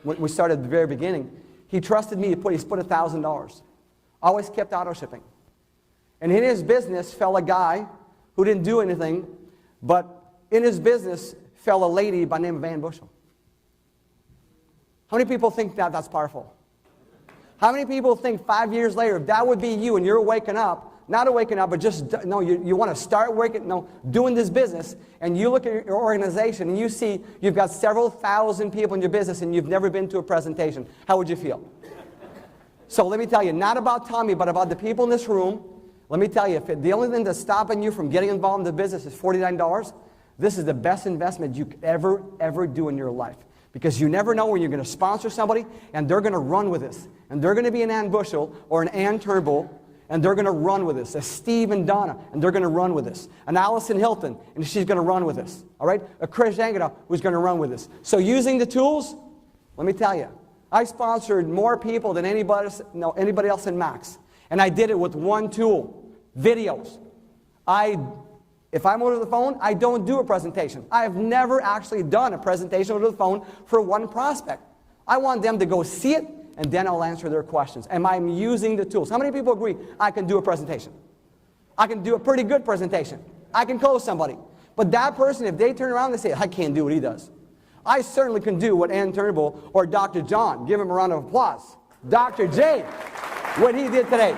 we started at the very beginning, he trusted me. He's put $1,000. Always kept auto shipping. And in his business fell a guy who didn't do anything, but in his business fell a lady by the name of Ann Bushel. How many people think that that's powerful? How many people think 5 years later, if that would be you and you're waking up, not waking up, but just, no, you want to start doing this business, and you look at your organization and you see you've got several thousand people in your business and you've never been to a presentation, how would you feel? So let me tell you, not about Tommy, but about the people in this room, let me tell you, if the only thing that's stopping you from getting involved in the business is $49, this is the best investment you could ever do in your life. Because you never know when you're going to sponsor somebody and they're going to run with this. And they're going to be an Ann Bushel or an Ann Turnbull, and they're going to run with this. A Steve and Donna, and they're going to run with this. An Allison Hilton, and she's going to run with this. All right? A Chris Jangada, who's going to run with this. So using the tools, let me tell you, I sponsored more people than anybody else in Max. And I did it with one tool, videos. If I'm over the phone, I don't do a presentation. I have never actually done a presentation over the phone for one prospect. I want them to go see it, and then I'll answer their questions. And I'm using the tools. How many people agree I can do a presentation? I can do a pretty good presentation. I can close somebody. But that person, if they turn around and say, I can't do what he does. I certainly can do what Ann Turnbull or Dr. John, give him a round of applause. Dr. J, what he did today.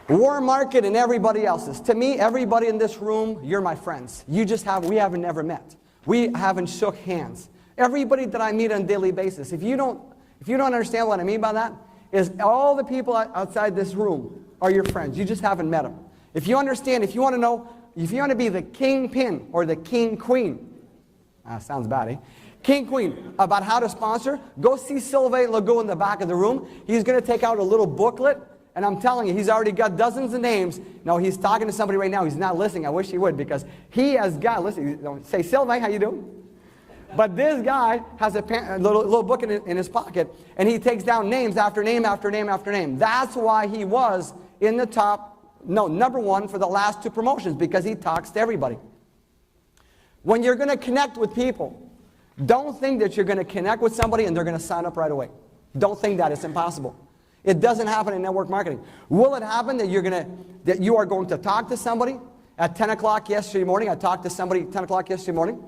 War Market and everybody else's. To me, everybody in this room, you're my friends. We haven't never met. We haven't shook hands. Everybody that I meet on a daily basis, if you don't understand what I mean by that, is all the people outside this room are your friends. You just haven't met them. If you understand, if you want to be the kingpin or the king queen, sounds bad, eh? King queen, about how to sponsor, go see Sylvain Legault in the back of the room. He's going to take out a little booklet. And I'm telling you, he's already got dozens of names. No, he's talking to somebody right now. He's not listening. I wish he would, because he has got, listen, say, Sylvain, how you doing? But this guy has a little book in his pocket, and he takes down names after name after name after name. That's why he was in the number one for the last 2 promotions, because he talks to everybody. When you're going to connect with people, don't think that you're going to connect with somebody and they're going to sign up right away. Don't think that. It's impossible. It doesn't happen in network marketing. Will it happen that you are going to talk to somebody at 10 o'clock yesterday morning? I talked to somebody at 10 o'clock yesterday morning.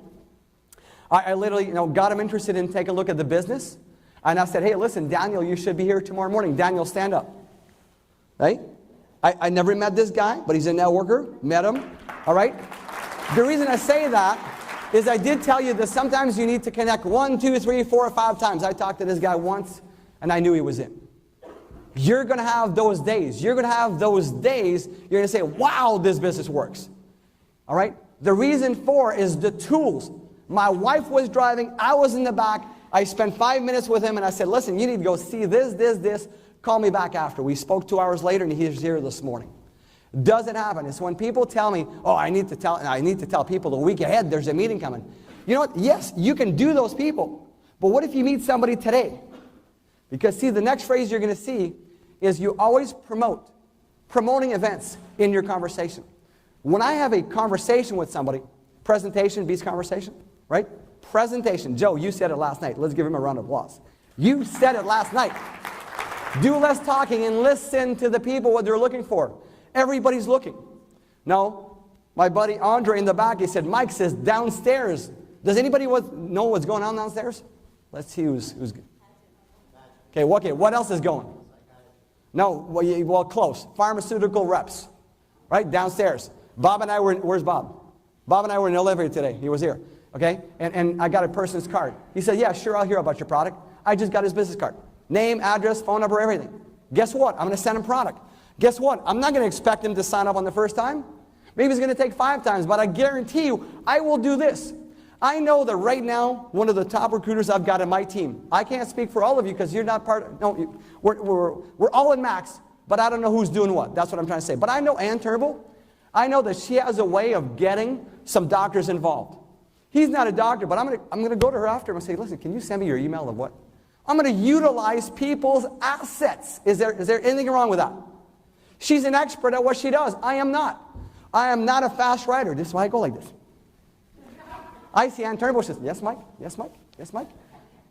I literally got him interested in taking a look at the business. And I said, hey, listen, Daniel, you should be here tomorrow morning. Daniel, stand up. Right? I never met this guy, but he's a networker. Met him. All right? The reason I say that is I did tell you that sometimes you need to connect 1, 2, 3, 4, or 5 times. I talked to this guy once, and I knew he was in. You're going to have those days. You're going to have those days. You're going to say, wow, this business works. All right? The reason for is the tools. My wife was driving. I was in the back. I spent 5 minutes with him, and I said, listen, you need to go see this. Call me back after. We spoke 2 hours later, and he's here this morning. Doesn't happen. It's when people tell me, oh, I need to tell people the week ahead there's a meeting coming. You know what? Yes, you can do those people. But what if you meet somebody today? Because, see, the next phrase you're going to see is you always promoting events in your conversation. When I have a conversation with somebody, presentation beats conversation, right? Presentation. Joe, you said it last night. Let's give him a round of applause. You said it last night. Do less talking and listen to the people, what they're looking for. Everybody's looking. No, my buddy Andre in the back, he said, Mike says downstairs. Does anybody know what's going on downstairs? Let's see who's good. Okay, what else is going? No, well, close. Pharmaceutical reps, right, downstairs. Bob and I were, where's Bob? Bob and I were in the elevator today. He was here, okay? And I got a person's card. He said, yeah, sure, I'll hear about your product. I just got his business card. Name, address, phone number, everything. Guess what? I'm going to send him product. Guess what? I'm not going to expect him to sign up on the first time. Maybe it's going to take 5 times, but I guarantee you, I will do this. I know that right now, one of the top recruiters I've got in my team, I can't speak for all of you because you're not part of, no, we're all in Max, but I don't know who's doing what. That's what I'm trying to say. But I know Ann Turnbull. I know that she has a way of getting some doctors involved. He's not a doctor, but I'm going to go to her after and say, listen, can you send me your email of what? I'm going to utilize people's assets. Is there anything wrong with that? She's an expert at what she does. I am not. I am not a fast writer. This is why I go like this. I see Ann Turnbull. She says, yes, Mike. Yes, Mike. Yes, Mike?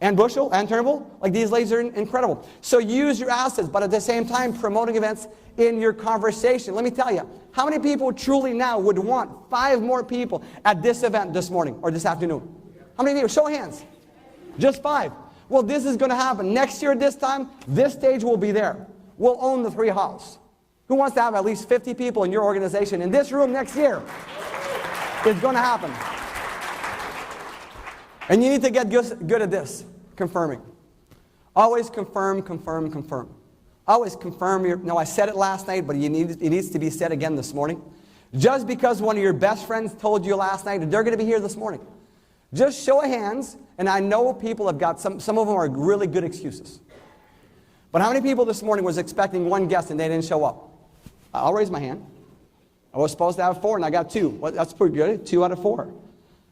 And Bushel, and Turnbull. Like, these ladies are incredible. So use your assets, but at the same time, promoting events in your conversation. Let me tell you, how many people truly now would want 5 more people at this event this morning or this afternoon? How many people? Show of hands. Just 5. Well, this is going to happen. Next year at this time, this stage will be there. We'll own the 3 halls. Who wants to have at least 50 people in your organization in this room next year? It's going to happen. And you need to get good at this, confirming. Always confirm, confirm, confirm. Always confirm your... No, I said it last night, but it needs to be said again this morning. Just because one of your best friends told you last night that they're going to be here this morning. Just show of hands, and I know people have got, some of them are really good excuses. But how many people this morning was expecting 1 guest and they didn't show up? I'll raise my hand. I was supposed to have 4 and I got 2. Well, that's pretty good, 2 out of 4.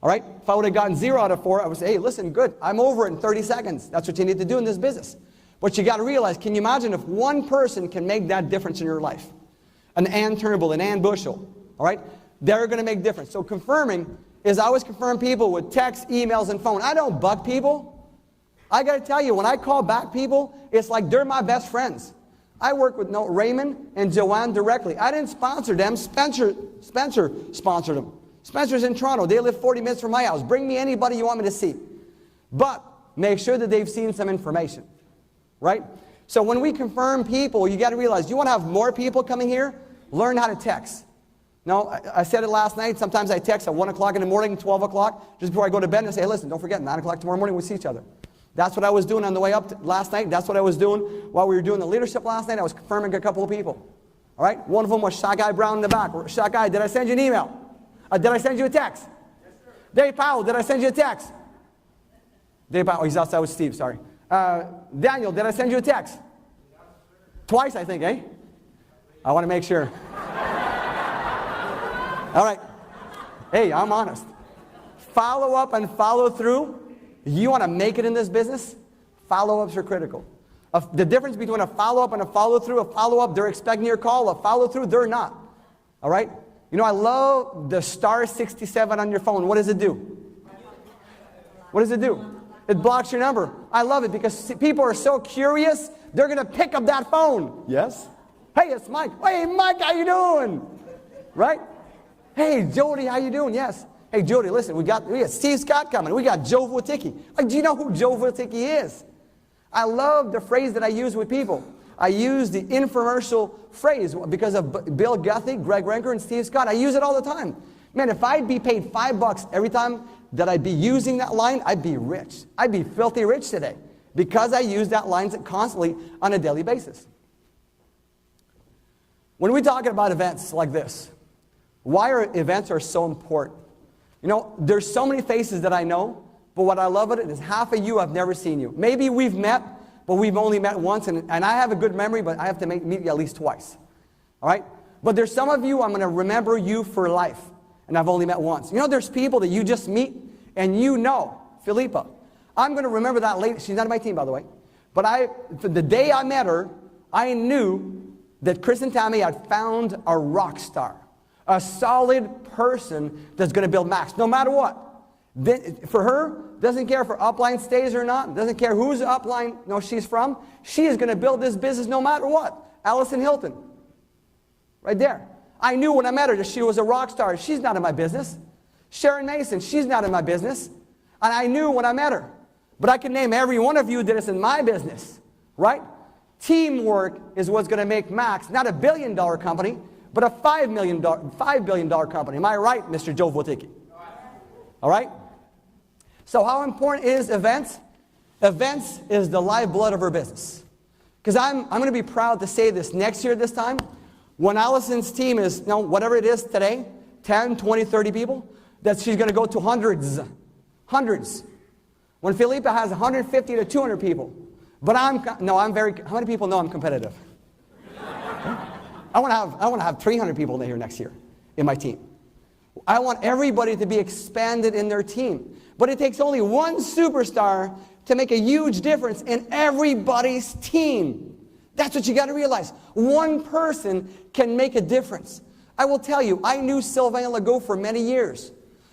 All right? If I would have gotten 0 out of 4, I would say, hey, listen, good. I'm over it in 30 seconds. That's what you need to do in this business. But you got to realize, can you imagine if one person can make that difference in your life? An Ann Turnbull, an Ann Bushel. All right? They're going to make difference. So confirming is I always confirm people with text, emails, and phone. I don't bug people. I got to tell you, when I call back people, it's like they're my best friends. I work with Raymond and Joanne directly. I didn't sponsor them. Spencer sponsored them. Spencer's in Toronto. They live 40 minutes from my house. Bring me anybody you want me to see. But make sure that they've seen some information. Right? So when we confirm people, you got to realize, you want to have more people coming here? Learn how to text. No, I said it last night. Sometimes I text at 1 o'clock in the morning, 12 o'clock, just before I go to bed and say, hey, listen, don't forget, 9 o'clock tomorrow morning we'll see each other. That's what I was doing on the way up last night. That's what I was doing while we were doing the leadership last night. I was confirming a couple of people. All right? One of them was Shagai Brown in the back. Shagai, did I send you an email? Did I send you a text? Yes, sir. Dave Powell, did I send you a text? Dave Powell, he's outside with Steve, sorry. Daniel, did I send you a text? Yes, twice, I think, eh? I want to make sure. All right. Hey, I'm honest. Follow up and follow through. You want to make it in this business? Follow-ups are critical. The difference between a follow-up and a follow-through, a follow-up, they're expecting your call. A follow-through, they're not. All right? You know, I love the star 67 on your phone. What does it do? What does it do? It blocks your number. I love it because people are so curious, they're going to pick up that phone. Yes? Hey, it's Mike. Hey, Mike, how you doing? Right? Hey, Jody, how you doing? Yes. Hey, Jody, listen, we got Steve Scott coming. We got Joe Vuticki. Like, do you know who Joe Vuticki is? I love the phrase that I use with people. I use the infomercial phrase because of Bill Guthrie, Greg Renker, and Steve Scott. I use it all the time. Man, if I'd be paid $5 every time that I'd be using that line, I'd be rich. I'd be filthy rich today because I use that line constantly on a daily basis. When we're talking about events like this, why events are so important? You know, there's so many faces that I know, but what I love about it is half of you I've never seen you. Maybe we've met, but we've only met once, and I have a good memory, but I have to meet you at least twice. All right? But there's some of you, I'm going to remember you for life, and I've only met once. You know, there's people that you just meet, and you know, Philippa. I'm going to remember that lady. She's not on my team, by the way. But the day I met her, I knew that Chris and Tammy had found a rock star. A solid person that's going to build Max, no matter what. For her, doesn't care if her upline stays or not, doesn't care whose upline she's from. She is going to build this business no matter what. Allison Hilton, right there. I knew when I met her that she was a rock star. She's not in my business. Sharon Mason, she's not in my business. And I knew when I met her. But I can name every one of you that is in my business, right? Teamwork is what's going to make Max not $1 billion company, but a $5 billion company. Am I right, Mr. Joe Vuticki? All right? So how important is events? Events is the lifeblood of our business. Because I'm going to be proud to say this next year this time, when Allison's team is, whatever it is today, 10, 20, 30 people, that she's going to go to hundreds. Hundreds. When Philippa has 150 to 200 people. But how many people know I'm competitive? I want to have 300 people in here next year in my team. I want everybody to be expanded in their team. But it takes only one superstar to make a huge difference in everybody's team. That's what you got to realize. One person can make a difference. I will tell you, I knew Sylvain Legault for many years.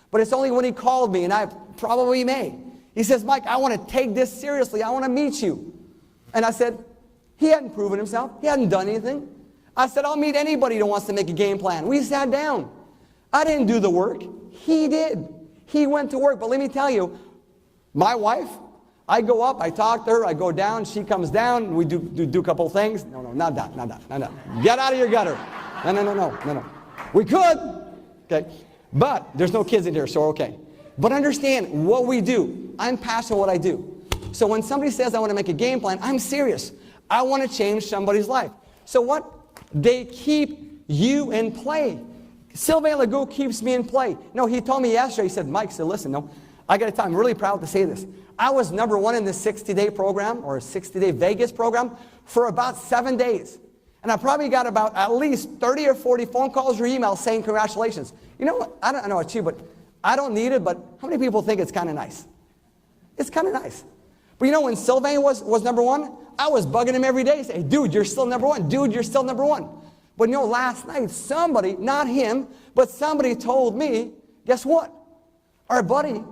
But it's only when he called me, and I probably may. He says, Mike, I want to take this seriously. I want to meet you. And I said, he hadn't proven himself. He hadn't done anything. I said, I'll meet anybody that wants to make a game plan. We sat down. I didn't do the work. He did. He went to work. But let me tell you, my wife, I go up, I talk to her, I go down, she comes down, we do a couple things. No, not that. Get out of your gutter. No. We could, okay? But there's no kids in here, so okay. But understand what we do. I'm passionate what I do. So when somebody says I want to make a game plan, I'm serious. I want to change somebody's life. So what? They keep you in play. Sylvain Legault keeps me in play. No, he told me yesterday, he said, Mike, said, listen, no, I got to tell you, I'm really proud to say this. I was #1 in the 60-day program, or 60-day Vegas program, for about 7 days. And I probably got about at least 30 or 40 phone calls or emails saying congratulations. You know what? I don't know about you, but I don't need it, but how many people think it's kind of nice? It's kind of nice. But you know, when Sylvain was #1, I was bugging him every day, saying, dude, you're still #1. Dude, you're still #1. But you know, last night, somebody, not him, but somebody told me, guess what? Our buddy,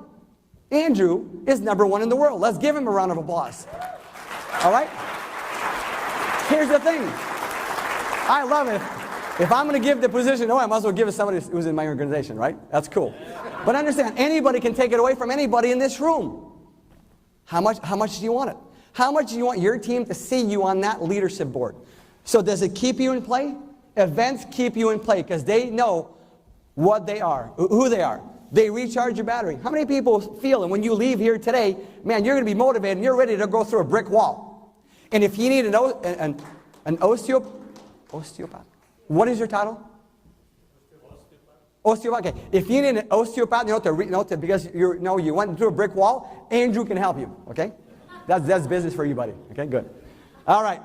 Andrew, is #1 in the world. Let's give him a round of applause. All right? Here's the thing. I love it. If I'm going to give the position away, I might as well give it to somebody who's in my organization, right? That's cool. But understand, anybody can take it away from anybody in this room. How much do you want it? How much do you want your team to see you on that leadership board? So does it keep you in play? Events keep you in play because they know what they are, who they are. They recharge your battery. How many people feel, and when you leave here today, man, you're going to be motivated and you're ready to go through a brick wall. And if you need an osteopath, what is your title? Osteopath. Okay. If you need an osteopath, because you went through a brick wall, Andrew can help you. Okay. That's business for you, buddy. Okay. Good. All right.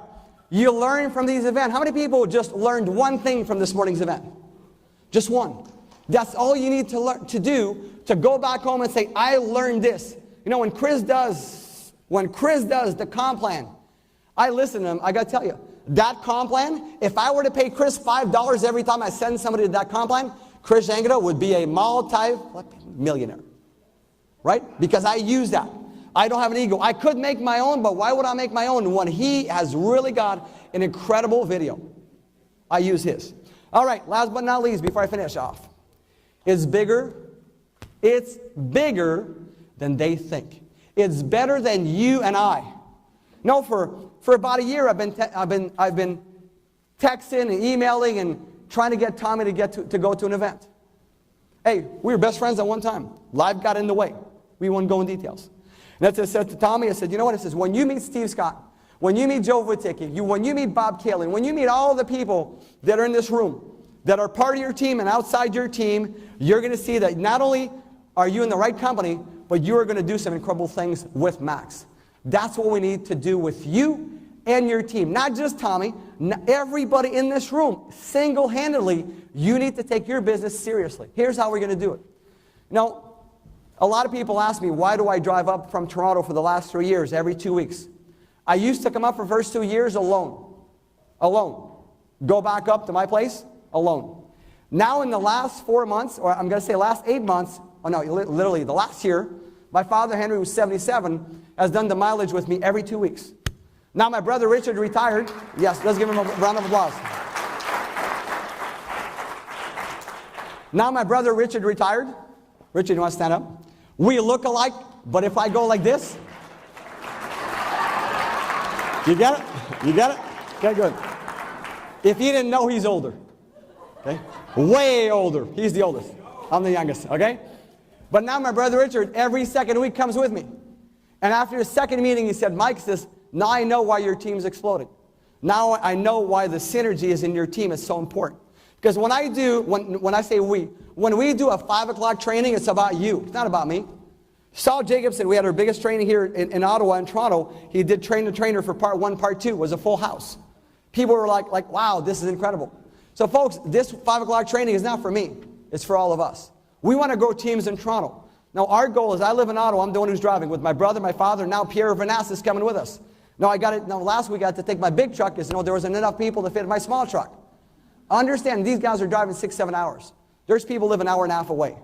You learn from these events. How many people just learned one thing from this morning's event? Just one. That's all you need to do to go back home and say, I learned this. You know, when Chris does the comp plan, I listen to him. I got to tell you, that comp plan, if I were to pay Chris $5 every time I send somebody to that comp plan, Chris Angado would be a multi-millionaire. Right? Because I use that. I don't have an ego. I could make my own, but why would I make my own when he has really got an incredible video? I use his. All right, last but not least, before I finish off. It's bigger than they think. It's better than you and I. No, for about a year I've been texting and emailing and trying to get Tommy to go to an event. Hey, we were best friends at one time. Life got in the way. We won't go in details. And I said to Tommy, I said, you know what? I says, when you meet Steve Scott, when you meet Joe Viticki, when you meet Bob Kalin, when you meet all the people that are in this room, that are part of your team and outside your team, you're going to see that not only are you in the right company, but you are going to do some incredible things with Max. That's what we need to do with you and your team. Not just Tommy, everybody in this room, single-handedly, you need to take your business seriously. Here's how we're going to do it. Now, a lot of people ask me, why do I drive up from Toronto for the last 3 years, every 2 weeks? I used to come up for the first 2 years alone. Go back up to my place, alone. Now in the last 4 months, or I'm going to say last 8 months, literally the last year, my father Henry, who's 77, has done the mileage with me every 2 weeks. Now my brother Richard retired. Yes, let's give him a round of applause. Now my brother Richard retired. Richard, you want to stand up? We look alike, but if I go like this, you get it? You get it? Okay, good. If you didn't know, he's older. Okay? Way older. He's the oldest. I'm the youngest, okay? But now my brother Richard, every second week, comes with me. And after the second meeting, he said, Mike says, now I know why your team's exploding. Now I know why the synergy is in your team is so important. Because when I do a 5 o'clock training, it's about you. It's not about me. Saul Jacobson, we had our biggest training here in Ottawa and Toronto. He did train the trainer for part 1, part 2. It was a full house. People were like, wow, this is incredible. So folks, this 5 o'clock training is not for me. It's for all of us. We want to grow teams in Toronto. Now our goal is, I live in Ottawa. I'm the one who's driving with my brother, my father. Now Pierre Vanasse is coming with us. Now last week I had to take my big truck because there wasn't enough people to fit my small truck. Understand, these guys are driving 6-7 hours. There's people live an hour and a half away,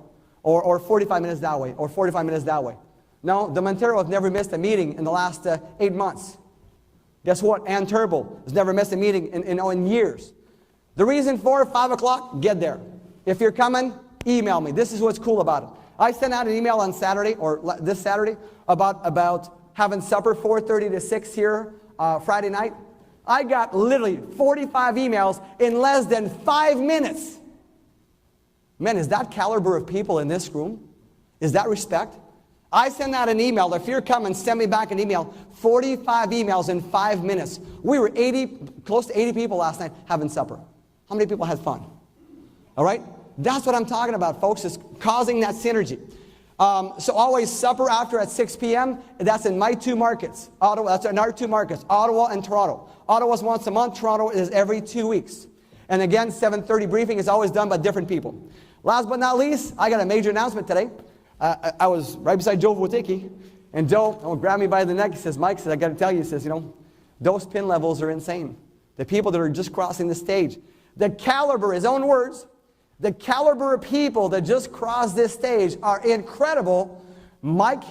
or 45 minutes that way, or 45 minutes that way. No, the Montero has never missed a meeting in the last 8 months. Guess what? Ann Turbo has never missed a meeting in years. The reason for 5 o'clock, get there. If you're coming, email me. This is what's cool about it. I sent out an email on Saturday, or this Saturday, about having supper 4:30 to 6 here Friday night. I got literally 45 emails in less than 5 minutes. Man, is that caliber of people in this room? Is that respect? I sent out an email. If you're coming, send me back an email. 45 emails in 5 minutes. We were close to 80 people last night having supper. How many people had fun? All right? That's what I'm talking about, folks, is causing that synergy. So always supper after at 6 p.m. That's in my 2 markets. Ottawa, that's in our 2 markets, Ottawa and Toronto. Ottawa's once a month. Toronto is every 2 weeks. And again, 7:30 briefing is always done by different people. Last but not least, I got a major announcement today. I was right beside Joe Wojcicki, and Joe grabbed me by the neck. He says, Mike, I got to tell you, he says, those pin levels are insane. The people that are just crossing the stage. The caliber, his own words, the caliber of people that just crossed this stage are incredible. Mike,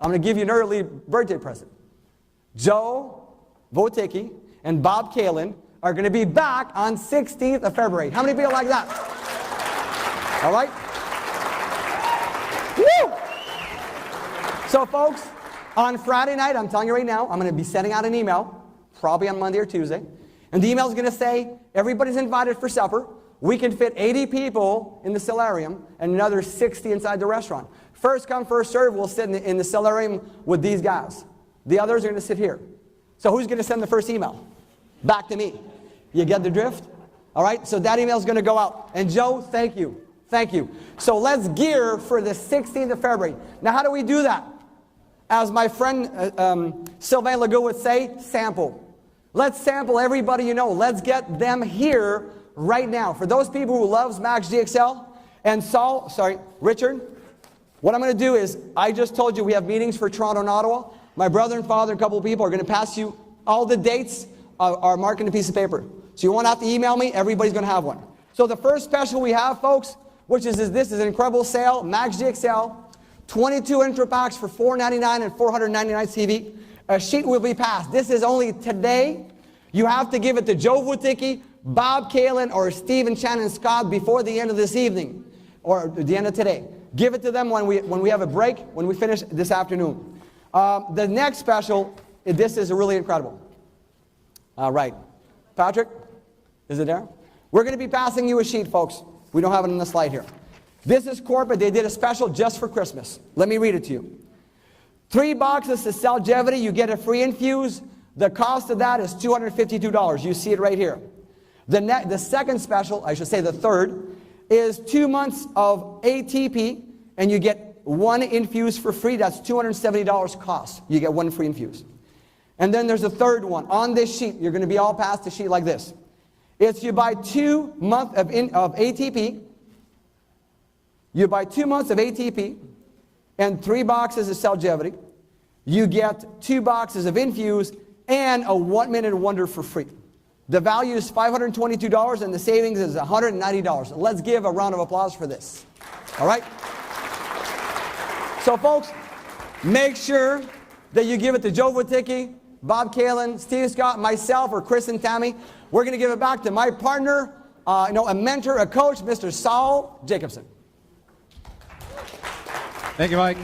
I'm going to give you an early birthday present. Joe Wojcicki and Bob Kalin are going to be back on 16th of February. How many people like that? All right? Woo! So, folks, on Friday night, I'm telling you right now, I'm going to be sending out an email, probably on Monday or Tuesday. And the email is going to say, everybody's invited for supper. We can fit 80 people in the solarium and another 60 inside the restaurant. First come, first serve. We'll sit in the solarium with these guys. The others are going to sit here. So who's going to send the first email? Back to me. You get the drift? All right, so that email is going to go out. And Joe, thank you. Thank you. So let's gear for the 16th of February. Now, how do we do that? As my friend Sylvain Legault would say, sample. Let's sample everybody you know. Let's get them here right now. For those people who loves Max GXL and Richard, what I'm going to do is, I just told you we have meetings for Toronto and Ottawa. My brother and father and a couple of people are going to pass you all the dates are marked on a piece of paper. So you won't have to email me. Everybody's going to have one. So the first special we have, folks, which is this is an incredible sale, Max GXL, 22 intro packs for $499 and $499 CV. A sheet will be passed. This is only today. You have to give it to Joe Wojcicki, Bob Kalin, or Stephen Shannon Scott before the end of this evening, or the end of today. Give it to them when we have a break, when we finish this afternoon. The next special, this is really incredible. All right. Patrick, is it there? We're going to be passing you a sheet, folks. We don't have it on the slide here. This is corporate. They did a special just for Christmas. Let me read it to you. 3 boxes to Celgevity. You get a free infuse. The cost of that is $252. You see it right here. The second special, I should say the third, is 2 months of ATP, and you get 1 infuse for free. That's $270 cost. You get 1 free infuse. And then there's a third one. On this sheet, you're going to be all passed a sheet like this. It's you buy 2 months of ATP. You buy 2 months of ATP and 3 boxes of Celgevity. You get 2 boxes of infuse and a 1-minute wonder for free. The value is $522 and the savings is $190. Let's give a round of applause for this. All right? So, folks, make sure that you give it to Joe Wojcicki, Bob Kalin, Steve Scott, myself, or Chris and Tammy. We're going to give it back to my partner, a mentor, a coach, Mr. Saul Jacobson. Thank you, Mike.